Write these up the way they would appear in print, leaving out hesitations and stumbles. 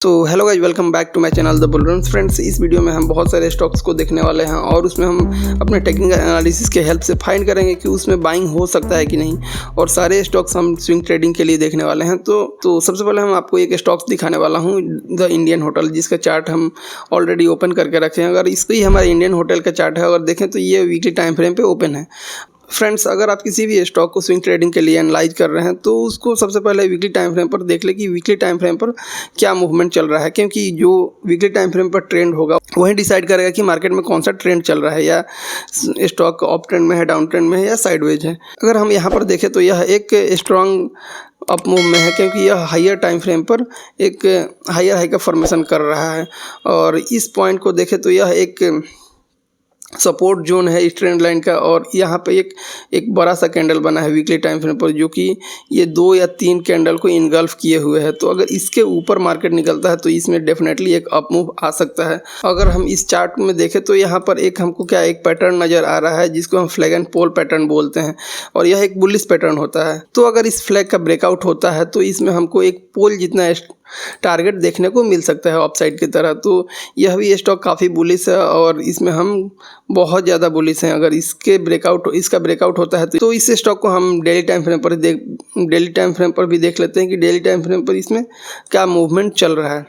तो hello guys, welcome back to my channel the bull run. Friends, इस video में हम बहुत सारे स्टॉक्स को देखने वाले हैं और उसमें हम अपने टेक्निकल एनालिसिस के हेल्प से फाइंड करेंगे कि उसमें बाइंग हो सकता है कि नहीं, और सारे स्टॉक्स हम स्विंग ट्रेडिंग के लिए देखने वाले हैं। तो सबसे पहले हम आपको एक स्टॉक्स दिखाने वाला हूं, द इंडियन होटल, जिसका चार्ट हम ऑलरेडी ओपन करके रखे हैं। अगर इसको ही हमारे इंडियन होटल का चार्ट है, अगर देखें तो ये वीकली टाइम फ्रेम पे ओपन है। फ्रेंड्स, अगर आप किसी भी स्टॉक को स्विंग ट्रेडिंग के लिए एनालाइज कर रहे हैं तो उसको सबसे पहले वीकली टाइम फ्रेम पर देख ले कि वीकली टाइम फ्रेम पर क्या मूवमेंट चल रहा है, क्योंकि जो वीकली टाइम फ्रेम पर ट्रेंड होगा वही डिसाइड करेगा कि मार्केट में कौन सा ट्रेंड चल रहा है, या स्टॉक अप ट्रेंड में है, डाउन ट्रेंड में है, या साइडवेज है। अगर हम यहाँ पर देखें तो यह एक स्ट्रॉन्ग अप मूव में है, क्योंकि यह हायर टाइम फ्रेम पर एक हायर हाई का फॉर्मेशन कर रहा है। और इस पॉइंट को देखें तो यह एक सपोर्ट जोन है इस ट्रेंड लाइन का, और यहाँ पे एक बड़ा सा कैंडल बना है वीकली टाइम फ्रेम पर, जो कि ये 2 या 3 कैंडल को इनगल्फ किए हुए है। तो अगर इसके ऊपर मार्केट निकलता है तो इसमें डेफिनेटली एक अप मूव आ सकता है। अगर हम इस चार्ट में देखें तो यहाँ पर एक हमको एक पैटर्न नज़र आ रहा है, जिसको हम फ्लैग एंड पोल पैटर्न बोलते हैं, और यह एक बुलिश पैटर्न होता है। तो अगर इस फ्लैग का ब्रेकआउट होता है तो इसमें हमको एक पोल जितना टारगेट देखने को मिल सकता है अपसाइड की तरह। तो यह भी स्टॉक काफ़ी बुलिश है और इसमें हम बहुत ज़्यादा बुलिश हैं। अगर इसका ब्रेकआउट होता है तो इस स्टॉक को हम डेली टाइम फ्रेम पर भी देख लेते हैं कि डेली टाइम फ्रेम पर इसमें क्या मूवमेंट चल रहा है।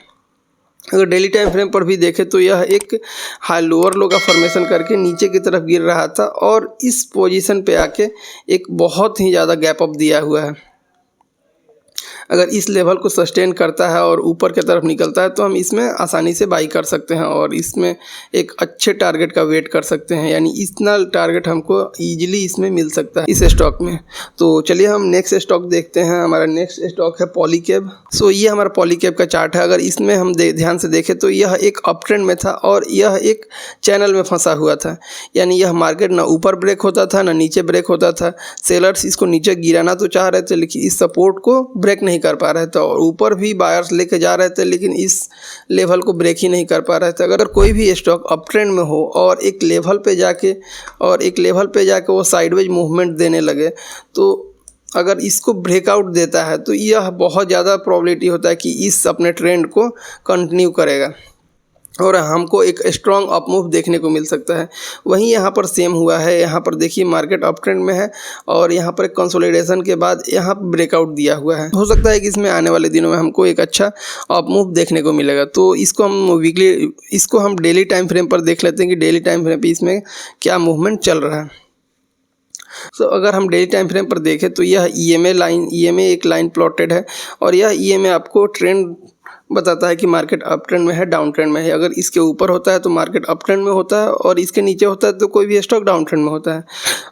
अगर डेली टाइम फ्रेम पर भी देखें तो यह एक हाई लोअर लो का फॉर्मेशन करके नीचे की तरफ गिर रहा था, और इस पोजीशन पे आके एक बहुत ही ज़्यादा गैप अप दिया हुआ है। अगर इस लेवल को सस्टेन करता है और ऊपर की तरफ निकलता है तो हम इसमें आसानी से बाई कर सकते हैं और इसमें एक अच्छे टारगेट का वेट कर सकते हैं, यानी इतना टारगेट हमको ईजिली इसमें मिल सकता है इस स्टॉक में। तो चलिए हम नेक्स्ट स्टॉक देखते हैं। हमारा नेक्स्ट स्टॉक है पॉलीकैब। सो ये हमारा पॉलीकैब का चार्ट है। अगर इसमें हम ध्यान से देखें तो यह एक अप ट्रेंड में था और यह एक चैनल में फंसा हुआ था, यानी यह मार्केट ना ऊपर ब्रेक होता था ना नीचे ब्रेक होता था। सेलर्स इसको नीचे गिराना तो चाह रहे थे, लेकिन इस सपोर्ट को ब्रेक नहीं कर पा रहे थे, और ऊपर भी बायर्स लेके जा रहे थे, लेकिन इस लेवल को ब्रेक ही नहीं कर पा रहे थे। अगर कोई भी स्टॉक अप ट्रेंड में हो और एक लेवल पे जाके वो साइडवेज मूवमेंट देने लगे, तो अगर इसको ब्रेकआउट देता है तो यह बहुत ज़्यादा प्रोबेबिलिटी होता है कि इस अपने ट्रेंड को कंटिन्यू करेगा और हमको एक स्ट्रॉन्ग अप मूव देखने को मिल सकता है। वहीं यहाँ पर सेम हुआ है। यहाँ पर देखिए मार्केट अप ट्रेंड में है और यहाँ पर एक कंसोलिडेशन के बाद यहाँ ब्रेकआउट दिया हुआ है। हो सकता है कि इसमें आने वाले दिनों में हमको एक अच्छा अप मूव देखने को मिलेगा। तो इसको हम डेली टाइम फ्रेम पर देख लेते हैं कि डेली टाइम फ्रेम पर इसमें क्या मूवमेंट चल रहा है। अगर हम डेली टाइम फ्रेम पर देखें तो यह EMA एक लाइन प्लॉटेड है, और यह EMA आपको ट्रेंड बताता है कि मार्केट अप ट्रेंड में है, डाउन ट्रेंड में है। अगर इसके ऊपर होता है तो मार्केट अप ट्रेंड में होता है, और इसके नीचे होता है तो कोई भी स्टॉक डाउन ट्रेंड में होता है।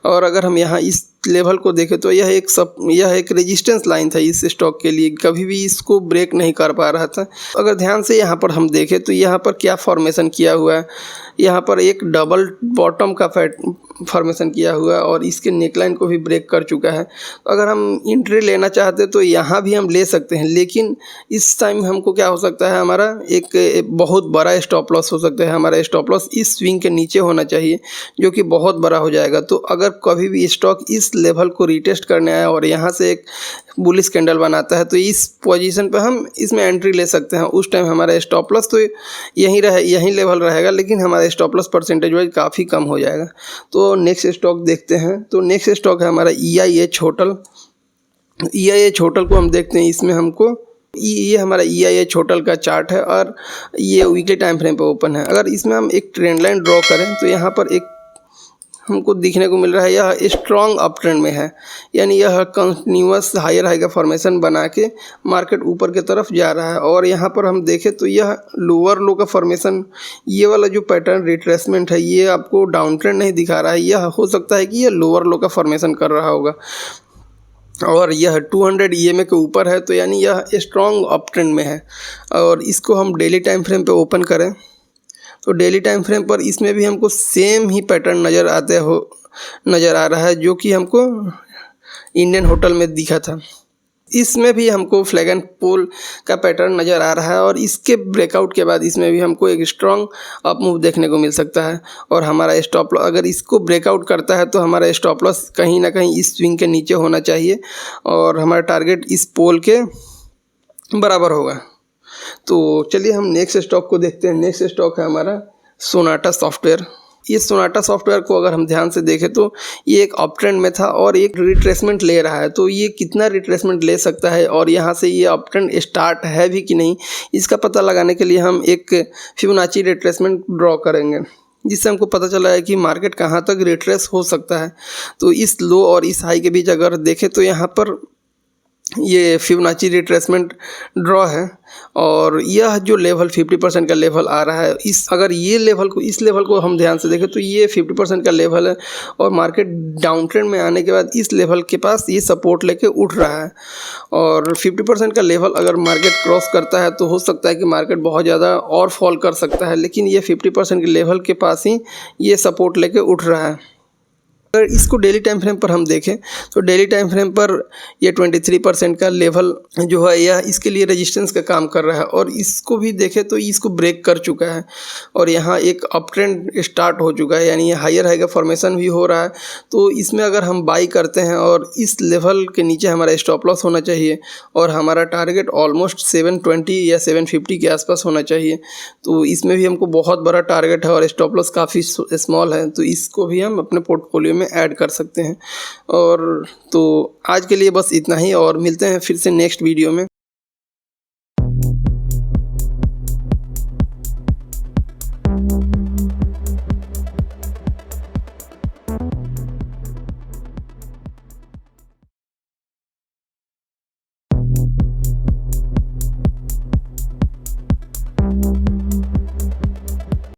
और अगर हम यहाँ इस लेवल को देखें तो यह एक रेजिस्टेंस लाइन था इस स्टॉक के लिए, कभी भी इसको ब्रेक नहीं कर पा रहा था। अगर ध्यान से यहाँ पर हम देखें तो यहाँ पर क्या फॉर्मेशन किया हुआ है, यहाँ पर एक डबल बॉटम का फॉर्मेशन किया हुआ है और इसके नेकलाइन को भी ब्रेक कर चुका है। तो अगर हम एंट्री लेना चाहते तो यहाँ भी हम ले सकते हैं, लेकिन इस टाइम हमको क्या हो सकता है, हमारा एक बहुत बड़ा स्टॉप लॉस हो सकता है। हमारा स्टॉप लॉस इस स्विंग के नीचे होना चाहिए, जो कि बहुत बड़ा हो जाएगा। तो अगर कभी भी स्टॉक इस लेवल को रीटेस्ट करने आया और यहाँ से एक बुलिश कैंडल बनाता है तो इस पोजीशन पर हम इसमें एंट्री ले सकते हैं। उस टाइम हमारा स्टॉप लॉस तो यही लेवल रहेगा, लेकिन हमारा स्टॉप लॉस परसेंटेज वाइज काफ़ी कम हो जाएगा। तो नेक्स्ट स्टॉक देखते हैं। तो नेक्स्ट स्टॉक है हमारा EIH होटल। EIH होटल को हम देखते हैं। इसमें हमको ये हमारा EIH होटल का चार्ट है और ये वीकली टाइम फ्रेम पे ओपन है। अगर इसमें हम एक ट्रेंड लाइन ड्रॉ करें तो यहाँ पर एक हमको दिखने को मिल रहा है, यह स्ट्रॉन्ग अप ट्रेंड में है, यानी यह कंटिन्यूअस हायर हाई का फॉर्मेशन बना के मार्केट ऊपर की तरफ जा रहा है। और यहाँ पर हम देखें तो यह लोअर लो का फॉर्मेशन, ये वाला जो पैटर्न रिट्रेसमेंट है, ये आपको डाउन ट्रेंड नहीं दिखा रहा है। यह हो सकता है कि यह लोअर लो का फॉर्मेशन कर रहा होगा, और यह 200 EMA के ऊपर है, तो यानी यह स्ट्रॉन्ग अप ट्रेंड में है। और इसको हम डेली टाइम फ्रेम पे ओपन करें तो डेली टाइम फ्रेम पर इसमें भी हमको सेम ही पैटर्न नज़र आ रहा है, जो कि हमको इंडियन होटल में दिखा था। इसमें भी हमको फ्लैग एंड पोल का पैटर्न नज़र आ रहा है, और इसके ब्रेकआउट के बाद इसमें भी हमको एक स्ट्रॉन्ग अप मूव देखने को मिल सकता है। और हमारा स्टॉप लॉस, अगर इसको ब्रेकआउट करता है तो हमारा स्टॉप लॉस कहीं ना कहीं इस स्विंग के नीचे होना चाहिए, और हमारा टारगेट इस पोल के बराबर होगा। तो चलिए हम नेक्स्ट स्टॉक को देखते हैं। नेक्स्ट स्टॉक है हमारा सोनाटा सॉफ्टवेयर। ये सोनाटा सॉफ्टवेयर को अगर हम ध्यान से देखें तो ये एक अप ट्रेंड में था और एक रिट्रेसमेंट ले रहा है। तो ये कितना रिट्रेसमेंट ले सकता है और यहाँ से ये अप ट्रेंड स्टार्ट है भी कि नहीं, इसका पता लगाने के लिए हम एक फिबोनाची रिट्रेसमेंट ड्रॉ करेंगे, जिससे हमको पता चला है कि मार्केट कहाँ तक रिट्रेस हो सकता है। तो इस लो और इस हाई के बीच अगर देखें तो यहाँ पर ये फिबोनाची रिट्रेसमेंट ड्रॉ है और यह जो लेवल 50% का लेवल आ रहा है, इस लेवल को हम ध्यान से देखें तो ये 50% का लेवल है और मार्केट डाउन ट्रेंड में आने के बाद इस लेवल के पास ये सपोर्ट लेके उठ रहा है। और 50% का लेवल अगर मार्केट क्रॉस करता है तो हो सकता है कि मार्केट बहुत ज़्यादा और फॉल कर सकता है, लेकिन ये 50% के लेवल के पास ही ये सपोर्ट लेके उठ रहा है। अगर इसको डेली टाइम फ्रेम पर हम देखें तो डेली टाइम फ्रेम पर ये 23% का लेवल जो है यह इसके लिए रेजिस्टेंस का काम कर रहा है और इसको भी देखें तो इसको ब्रेक कर चुका है और यहाँ एक अप ट्रेंड स्टार्ट हो चुका है, यानी ये हायर हाई का फॉर्मेशन भी हो रहा है। तो इसमें अगर हम बाई करते हैं और इस लेवल के नीचे हमारा स्टॉप लॉस होना चाहिए और हमारा टारगेट ऑलमोस्ट 720 या 750 के आसपास होना चाहिए। तो इसमें भी हमको बहुत बड़ा टारगेट है और स्टॉप लॉस काफ़ी स्मॉल है, तो इसको भी हम अपने पोर्टफोलियो में ऐड कर सकते हैं। और तो आज के लिए बस इतना ही और मिलते हैं फिर से नेक्स्ट वीडियो में।